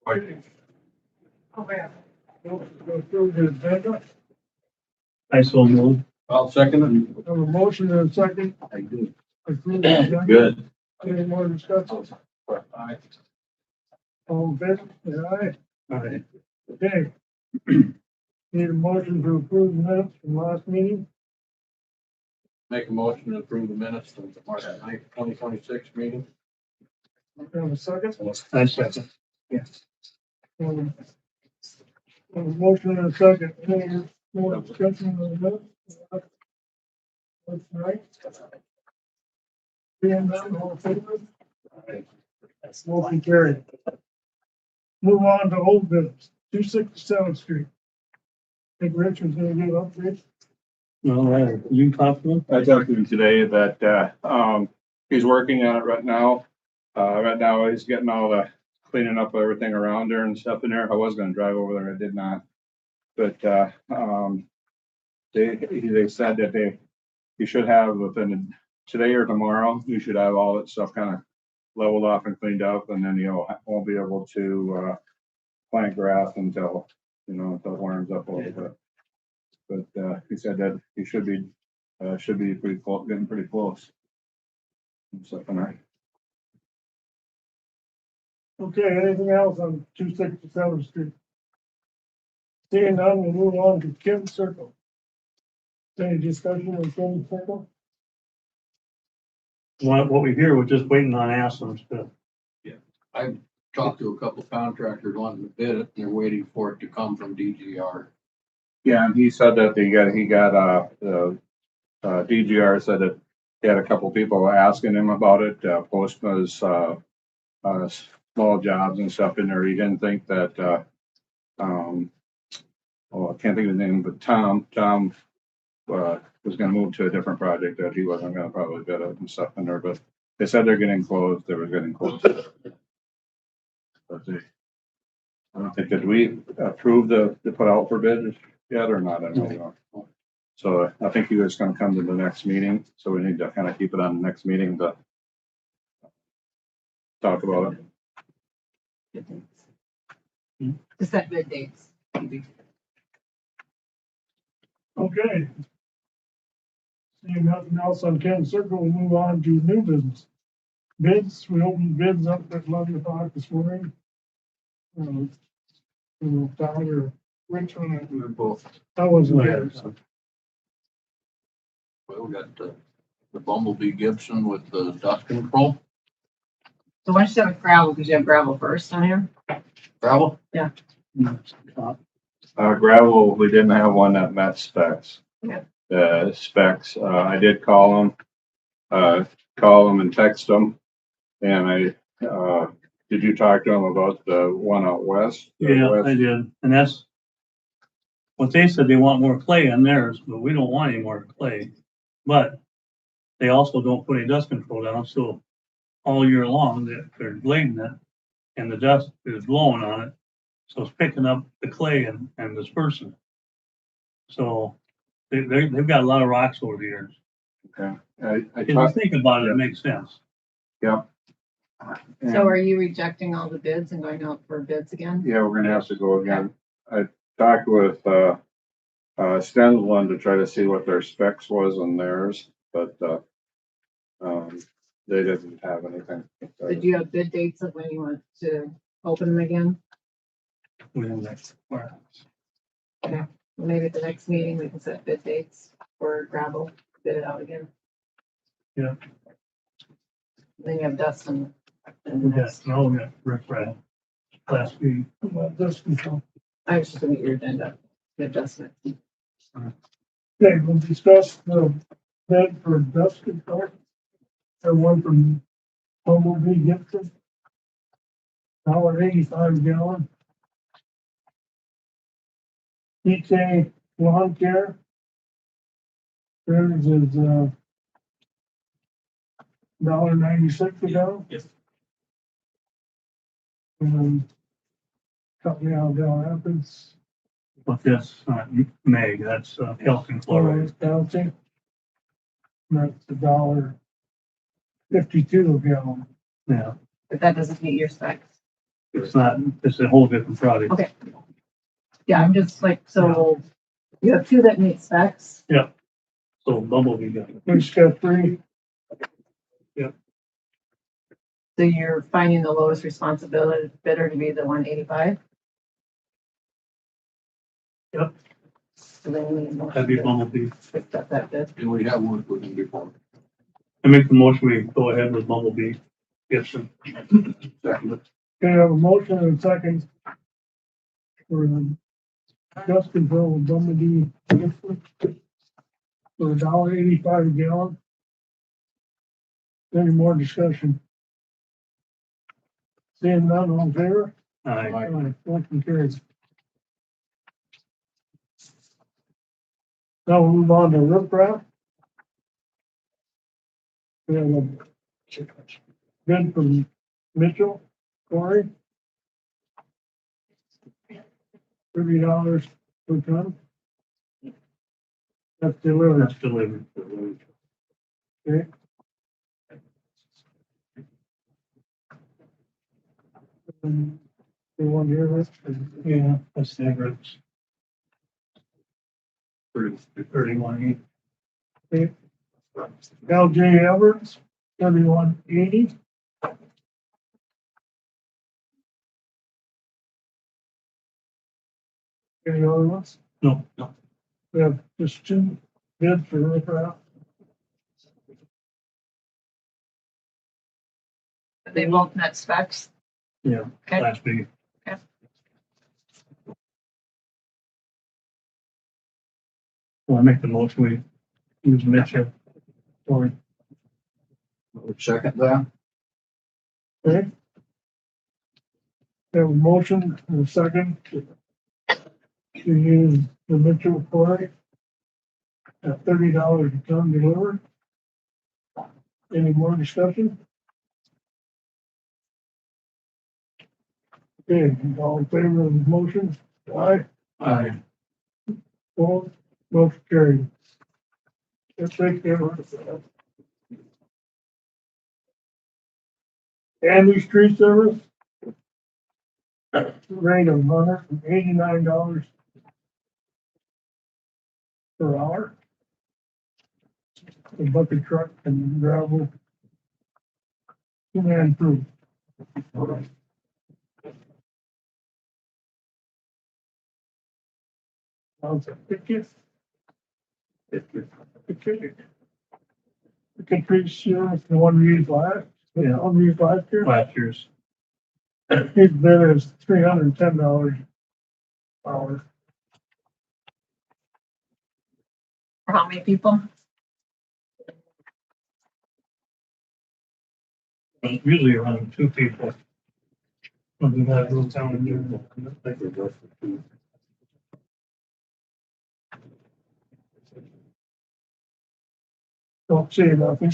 Go through the agenda. I so move. I'll second Have a motion and a second. it. I do. Approve the agenda. Good. Any more discussion? Aye. All in favor? Say aye. Aye. Okay. Need a motion to approve the minutes from last meeting. Make a motion to approve the minutes from the March 9th, 2026 meeting. Have a second. I second. Um, have a motion and a second. Any more discussion on the minutes? That's right. Being none, all in favor? Motion carried. Move on to old business, 267th Street. Think Richard's gonna give updates? No, you talk to him? I talked to him today that, he's working on it right now. Right now he's getting all the cleaning up everything around there and stuff in there. I was gonna drive over there, I did not. But, they said that you should have within today or tomorrow, you should have all that stuff kind of leveled off and cleaned up, and then won't be able to, plant grass until it warms up a little bit. But, he said that he should be pretty close, getting pretty close. And stuff in there. Okay, anything else on 267th Street? Seeing none, we'll move on to Kim Circle. Any discussion on Kim Circle? What we hear, we're just waiting on Aslam's to. Talked to a couple contractors wanting to bid it, and they're waiting for it to come from DGR. Yeah, and he said that DGR said that he had a couple people asking him about it, posting his, small jobs and stuff in there. He didn't think that, I can't think of his name, but Tom, was gonna move to a different project that he wasn't gonna probably bid it and stuff in there, but they said they're getting close, they were getting close. But I don't think, did we approve the put out for bid yet or not? I don't know. So I think he was gonna come to the next meeting, so we need to kind of keep it on the next meeting to talk about it. To set bid dates. Okay. Seeing nothing else on Kim Circle, we'll move on to new business. Bids, we opened bids up at 11 o'clock this morning. Tyler, which one? We're both, I wasn't Go there. ahead. So. well, we got the Bumblebee Gibson with the dust control. So why don't you start with gravel, because you have gravel first on here? Gravel? Gravel, we didn't have one that met specs. Yeah. Specs, I did call them and text them. And did you talk to them about the one out west? Yeah, I did, and that's what they said. They want more clay on theirs, but we don't want any more clay. But they also don't put any dust control down, so all year long, they're blading it, and the dust is blowing on it. So it's picking up the clay and dispersing. So they've got a lot of rocks over the years. Okay. I If you talked, think about it, it makes sense. yeah. So are you rejecting all the bids and going out for bids again? Yeah, we're gonna have to go again. I talked with, Stensland to try to see what their specs was on theirs, but, they didn't have anything. Did you have bid dates of when you want to open them again? Maybe at the next meeting, we can set bid dates for gravel, bid it out again. Yeah. Then you have dust and. We got riff raff last week. Dust control. I was just looking at your agenda, the adjustment. Okay, we'll discuss the bid for dust control. The one from Bumblebee Gibson. $1.85 gallon. EK Lawn Care. Theirs is, $1.96 a gallon. Yes. And company out of Del Rapids. But that's not Meg, that's calcium chloride. County. That's $1.52 a gallon. Yeah, But that doesn't meet your specs. It's not, it's a whole different product. Okay. Yeah, I'm just like, so you have two that meet specs. So Bumblebee got it. We just got three. So you're finding the lowest responsibility bidder to be the 185? Yep. So then you need a motion That'd be to Bumblebee. accept that bid. And we have worked with them before. I make the motion, we go ahead with Bumblebee Gibson. Second, Okay, I have a motion and a second for the dust control of Bumblebee for $1.85 a gallon. Any more discussion? Seeing none, all in favor? Aye. Aye, motion carries. Now we'll move on to riprap. We have a bid from Mitchell, Corey. $30 per ton. That's delivered, That's delivered. okay? They want to hear this? Yeah, that's the average. pretty, 31. LJ Everts, 3180. Any other ones? No, We have just two bids for riprap. They both met specs. yeah, Okay. Class B. Okay. Well, I make the motion, we use Mitchell. Or second that, Okay. We have a motion and a second to use the Mitchell Corey at $30 a ton delivered. Any more discussion? Okay, all in favor of the motion? Aye. Aye. Opposed? Motion carried. Let's take care of it. Andy's Tree Service. Rate of $189 per hour. The bucket truck and gravel. Two-man crew. Sounds like Pickett. Pickett Tree Service, the one we used last. Yeah. One we used last year. Last year's. His bid is $310 an hour. For how many people? Usually around 2 people. When we have little town and do. Don't say nothing.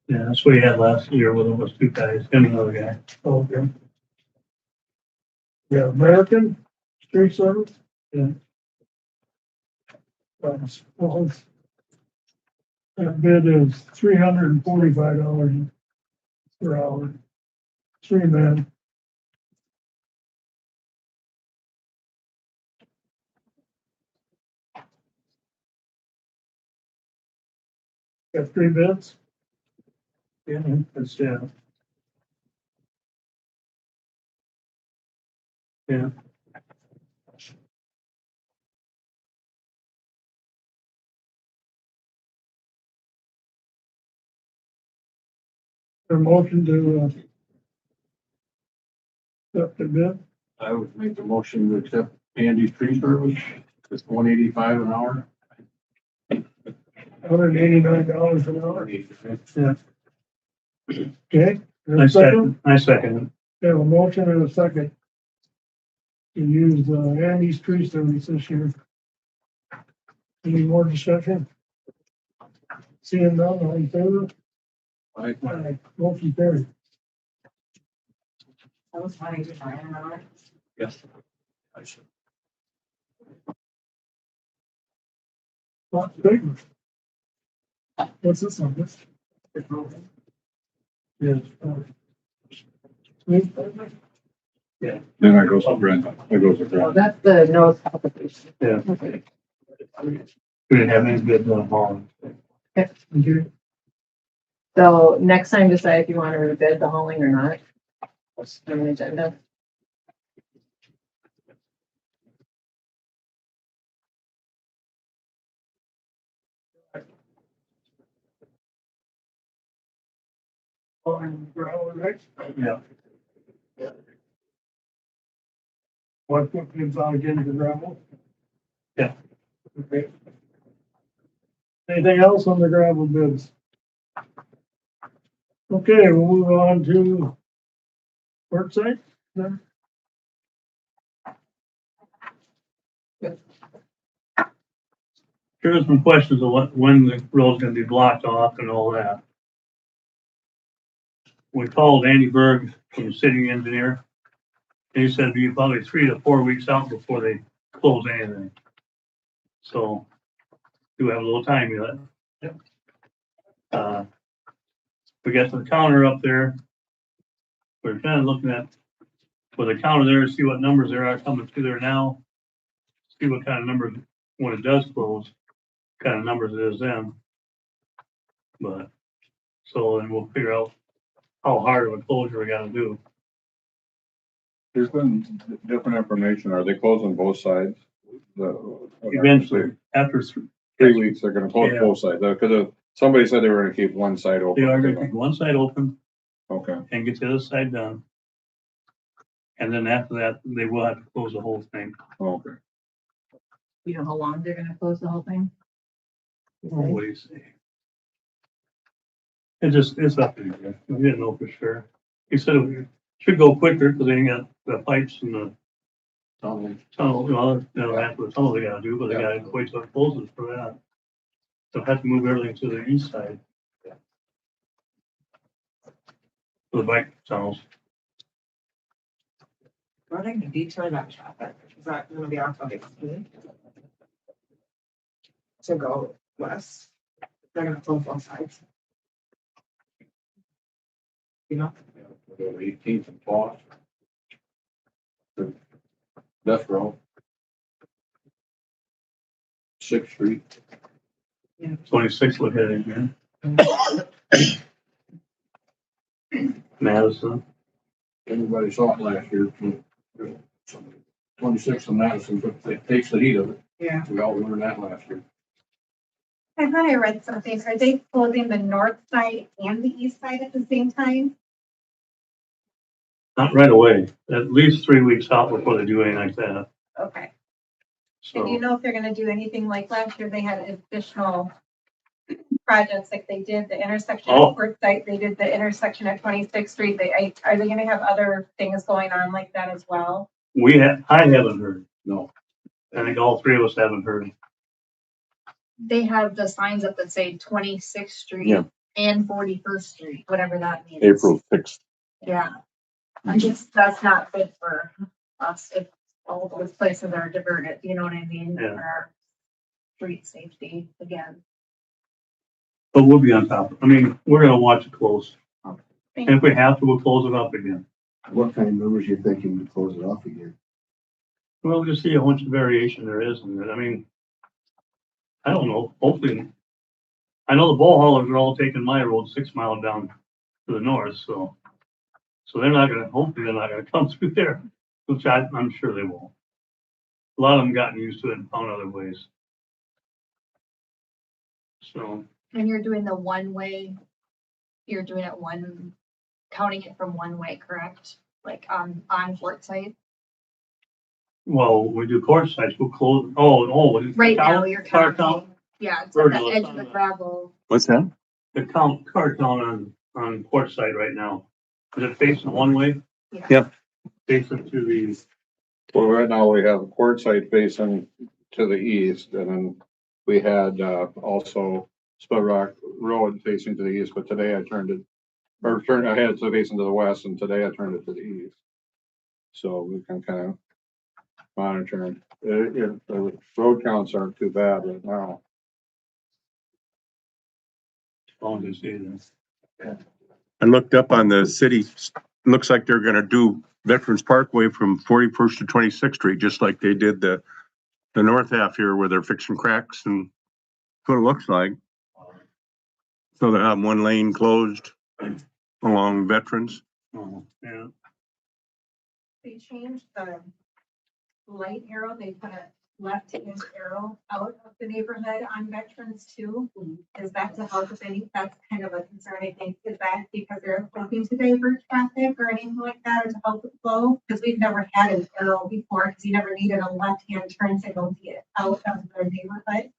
Yeah, that's what he had last year with him, was 2 guys, and another guy. Okay. Yeah, American Street Service. Yeah. Well, that bid is $345 per hour. 3 men. Got 3 bids. Yeah, that's, yeah. Yeah, A motion to accept the bid. I would make the motion to accept Andy's Tree Service, it's $185 an hour. $189 an hour. yeah. Okay. I second, We have a motion and a second to use Andy's Tree Service this year. Any more discussion? Seeing none, all in favor? I, Aye. Motion carried. That was funny, just an hour. yes. Lots of papers. What's this on this? Yes. Newspaper? Then that goes to Brent, that goes to Well, Brent. that's the notice application. Yeah. Okay. We didn't have any bids on hauling. So next time, decide if you want to rebid the hauling or not. What's on the agenda? Gravel next. Yeah. What put bids on again for gravel? Yeah. Okay. Anything else on the gravel bids? Okay, we'll move on to work site. then. There's some questions of when the road's gonna be blocked off and all that. We called Andy Berg from the city engineer. And he said it'd be probably 3 to 4 weeks out before they close anything. So, do have a little time yet. We got the counter up there. We're kind of looking at, with the counter there, see what numbers there are coming through there now. See what kind of numbers, when it does close, kind of numbers it is then. But, so then we'll figure out how hard of a closure we gotta do. There's been different information. Are they closing both sides? Eventually, after 3 weeks, they're gonna close Yeah. both sides. Because somebody said they were gonna keep one side they open. are gonna keep one side open Okay, and get the other side done. And then after that, they will have to close the whole thing. okay. You know how long they're gonna close the whole thing? What do you say? It's up to you. We didn't know for sure. He said it should go quicker because they got the pipes and the tunnel, that's what tunnel they gotta do, but they gotta wait till it closes for that. They'll have to move everything to the east side. For the bike tunnels. Are they gonna detour that traffic? Is that gonna be off of 18? To go west? They're gonna close both sides. You know? 18th and Foss. Death Row. 6th Street. 26 look at it again. Madison. Everybody saw it last year. 26th and Madison, but it takes the heat of it. Yeah. We all learned that last year. I thought I read something. Are they closing the north side and the east side at the same time? Not right away, at least 3 weeks out before they do anything like that. Okay. And do you So, know if they're gonna do anything like last year? They had additional projects, like they did the intersection Oh. at Fort Site, they did the intersection at 26th Street. Are they gonna have other things going on like that as well? I haven't heard. No. I think all three of us haven't heard. They have the signs up that say 26th Street Yeah. and 41st Street, whatever that means. April 6th. Yeah. I just, that's not good for us if all those places are diverted, you know what I mean? Yeah. For our street safety again. But we'll be on top. I mean, we're gonna watch it close. Thank And if we have to, we'll close it up again. What kind of numbers you thinking to close it off again? We'll just see how much variation there is in it. I mean, I don't know, hopefully. I know the ball haulers are all taking my road 6 miles down to the north, so. So they're not gonna, hopefully they're not gonna come through there, which I'm sure they won't. A lot of them gotten used to it and found other ways. So, And you're doing the one way, you're doing it counting it from one way, correct? Like on Fort Site? well, we do court sites, we'll close, Right now, you're car counting. count, Yeah, it's at Virgil, the edge of it's the on the- gravel. What's that? the car count on court site right now. Is it facing one way? Yeah. Yep. Facing to the, Well, right now we have a court site facing to the east, and then we had, also Spud Rock Road facing to the east, but today I had it facing to the west, and today I turned it to the east. So we can kind of monitor it. The road counts aren't too bad right now. long as they see this. I looked up on the city, looks like they're gonna do Veterans Parkway from 41st to 26th Street, just like they did the north half here where they're fixing cracks and what it looks like. So they have one lane closed along Veterans. Oh, yeah. They changed the light arrow, they put a left-hand arrow out of the neighborhood on Veterans too. Is that to help with any, that's kind of a concern, I think, is that because they're hoping to divert traffic or anything like that, or to help with flow? Because we've never had an arrow before, because you never needed a left-hand turn signal to get out of the neighborhood.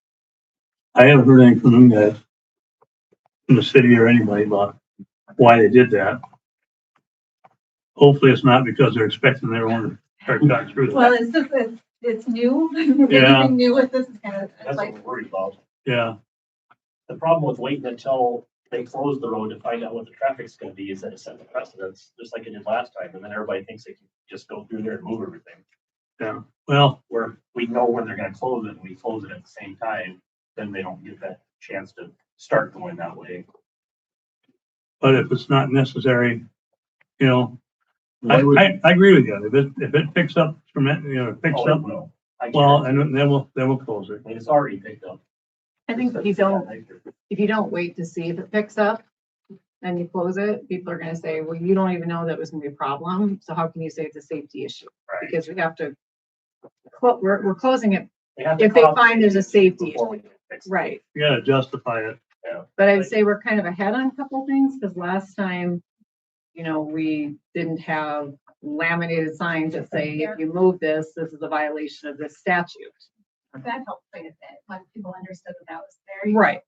I haven't heard anything from them guys in the city or anybody about why they did that. Hopefully it's not because they're expecting their own car cut through. Well, it's just, it's new. Yeah. Anything new with this is kind of That's what like, we're worried about. Yeah, The problem with waiting until they close the road to find out what the traffic's gonna be is that it sets a precedence, just like it did last time, and then everybody thinks they can just go through there and move everything. yeah. Well, Where we know when they're gonna close it, and we close it at the same time, then they don't get that chance to start going that way. but if it's not necessary, you know, I agree with you. If it picks up from it, you know, it picks Oh, it up, will. I well, guarantee and then we'll close it. it. I mean, it's already picked up. I think if you don't wait to see if it picks up and you close it, people are gonna say, well, you don't even know that was gonna be a problem. So how can you say it's a safety issue? Right. Because we have to, we're closing it, have to if they cross find there's a safety before we fix it. right? You gotta justify it. But I'd say we're kind of ahead on a couple of things, because last time, you know, we didn't have laminated signs that say, if you move this, this is a violation of this statute. that helped quite a bit when people understood that was there. Right.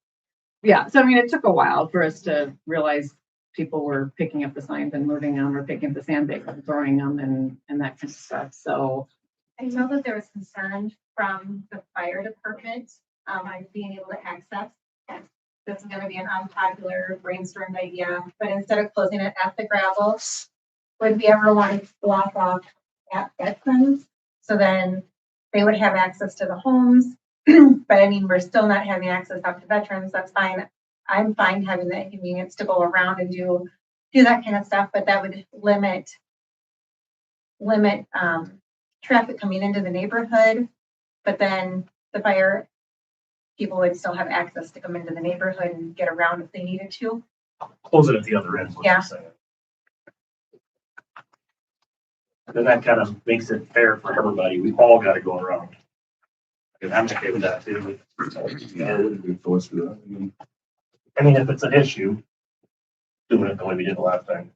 Yeah, so I mean, it took a while for us to realize people were picking up the signs and moving them, or picking up the sandbags and throwing them and that kind of stuff, so. I know that there was concern from the fire department, on being able to access. This is gonna be an unpopular brainstormed idea, but instead of closing it at the gravel, would we ever want to block off at Veterans? So then they would have access to the homes, but I mean, we're still not having access out to Veterans, that's fine. I'm fine having the inconvenience to go around and do that kind of stuff, but that would limit traffic coming into the neighborhood, but then the fire people would still have access to come into the neighborhood and get around if they needed to. Close it at the other end, is what Yeah. you're saying. Then that kind of makes it fair for everybody. We all gotta go around. And I'm okay with that too. Yeah, it would be close to that. I mean, if it's an issue, doing it the way we did the last time.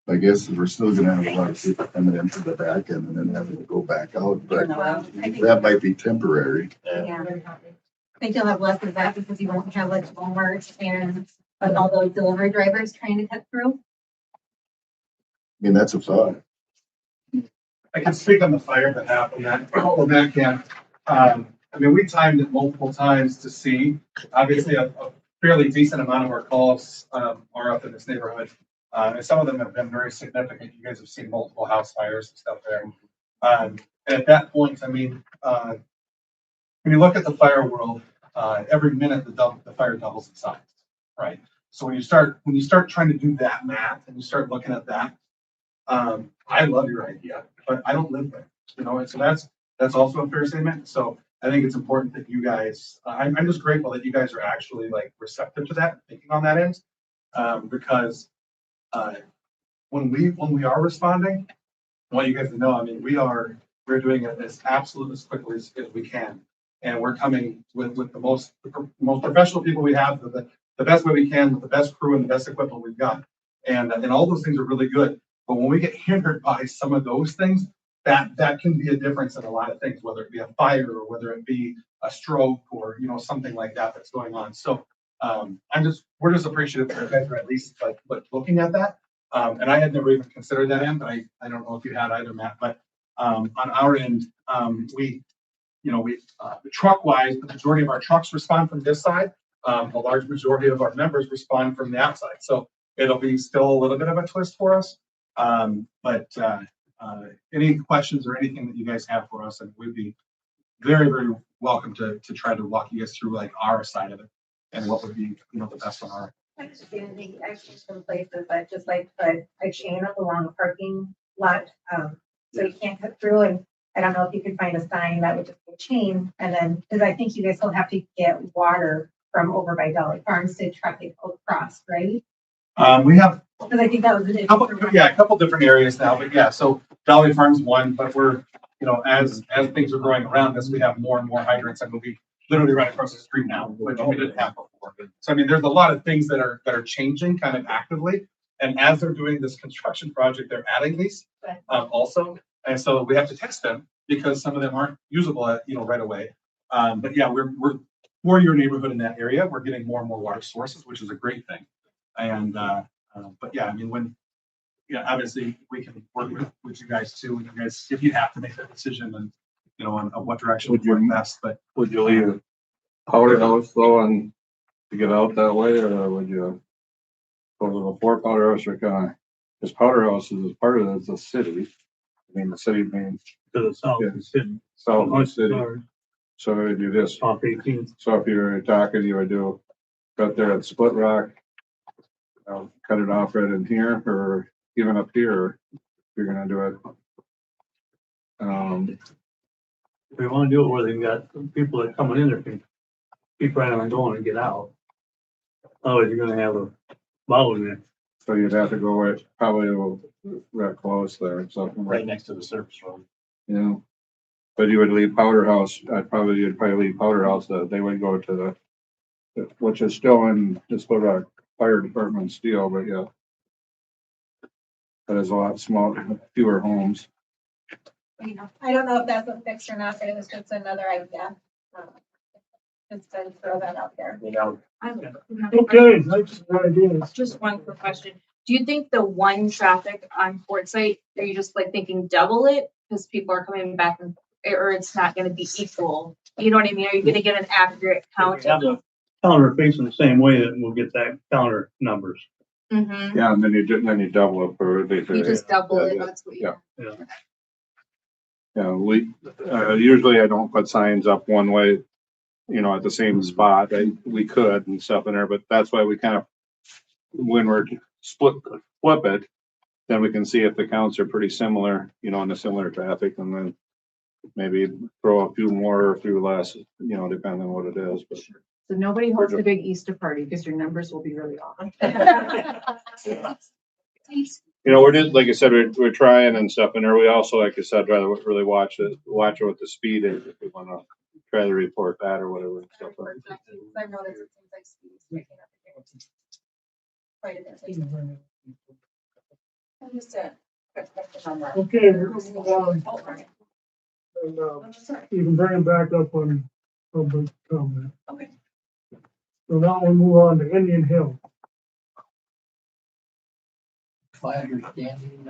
I guess we're still gonna have a lot of people coming in from the back end and then having to go back out, but Well, I think- that might be temporary. Yeah. I think you'll have less of that because you won't have like Walmart and all those delivery drivers trying to cut through. I mean, that's a thought. I can speak on the fire behalf on that camp. I mean, we timed it multiple times to see, obviously, a fairly decent amount of our calls, are up in this neighborhood. And some of them have been very significant. You guys have seen multiple house fires and stuff there. And at that point, I mean, when you look at the fire world, every minute the fire doubles in size, right? So when you start trying to do that math and you start looking at that, I love your idea, but I don't live there, you know, and so that's also a fair statement. So I think it's important that you guys, I'm just grateful that you guys are actually like receptive to that, thinking on that end. Because when we are responding, I want you guys to know, I mean, we're doing it as absolutely as quickly as we can. And we're coming with the most professional people we have, the best way we can, with the best crew and the best equipment we've got. And all those things are really good. But when we get hindered by some of those things, that can be a difference in a lot of things, whether it be a fire or whether it be a stroke or, you know, something like that that's going on. So we're just appreciative that you guys are at least like looking at that. And I had never even considered that end, but I don't know if you had either, Matt, but on our end, we truck wise, the majority of our trucks respond from this side. A large majority of our members respond from the outside. So it'll be still a little bit of a twist for us. But any questions or anything that you guys have for us, and we'd be very, very welcome to try to walk you guys through like our side of it and what would be, you know, the best on I've seen some places that just like put a chain up along a parking lot, so you can't cut through, and I don't know if you could find a sign that would just be a chain, and then, because I think you guys will have to get water from over by Dolly Farms to traffic across, right? We have Because I think that was an a couple, issue. yeah, a couple different areas now, but yeah, so Dolly Farms one, but we're, you know, as things are growing around us, we have more and more hydrants. I mean, we literally right across the street now, which we didn't have before. So I mean, there's a lot of things that are changing kind of actively. And as they're doing this construction project, they're adding these also. And so we have to test them because some of them aren't usable at, you know, right away. But yeah, we're for your neighborhood in that area. We're getting more and more water sources, which is a great thing. And but yeah, I mean, yeah, obviously we can work with you guys too. And you guys, if you have to make that decision and, you know, on what direction would work best, but Would you leave Powderhouse though and to get out that way, or would you go to the Fort Powderhouse or kind of, because Powderhouse is part of the city. I mean, the city means To the south, it's hidden. south of the city. So we do this. Off 18th. So if you're talking, you would do cut there at Split Rock, cut it off right in here, or even up here, if you're gonna do it. If we wanna do it where they've got people that coming in there can keep right on going and get out. Otherwise, you're gonna have a bottleneck. So you'd have to go right, probably a little right close there or something. Right next to the surface road. Yeah. But you would leave Powderhouse, you'd probably leave Powderhouse, they would go to the, which is still in the Split Rock Fire Department steel, but yeah. That is a lot smaller, fewer homes. I don't know if that's a fix or not, but it was just another idea. Just to throw that out there. You know, Okay, that's the idea. Just one quick question. Do you think the one traffic on Fort Site, are you just like thinking double it? Because people are coming back and, or it's not gonna be equal? You know what I mean? Are you gonna get an accurate If count? we have the counter facing the same way, then we'll get that counter numbers. Mm-hmm. Yeah, and then you double it for. You just double it, Yeah, that's what you. yeah. Yeah, usually I don't put signs up one way, you know, at the same spot. We could and stuff in there, but that's why we kind of, when we're flip it, then we can see if the counts are pretty similar, you know, in the similar traffic, and then maybe throw a few more or a few less, you know, depending on what it is, but. So nobody hosts a big Easter party because your numbers will be really off. You know, we're just, like I said, we're trying and stuff, and there we also, like I said, rather really watch it what the speed is, if we wanna try to report that or whatever and stuff. I noticed it seems like speed's picking up again. Quite a bit. Just a quick question on that. Okay, we're gonna move on. Oh, right. And, I'm sorry. you can bring it back up on public comment. Okay. So now we'll move on to Indian Hill. My understanding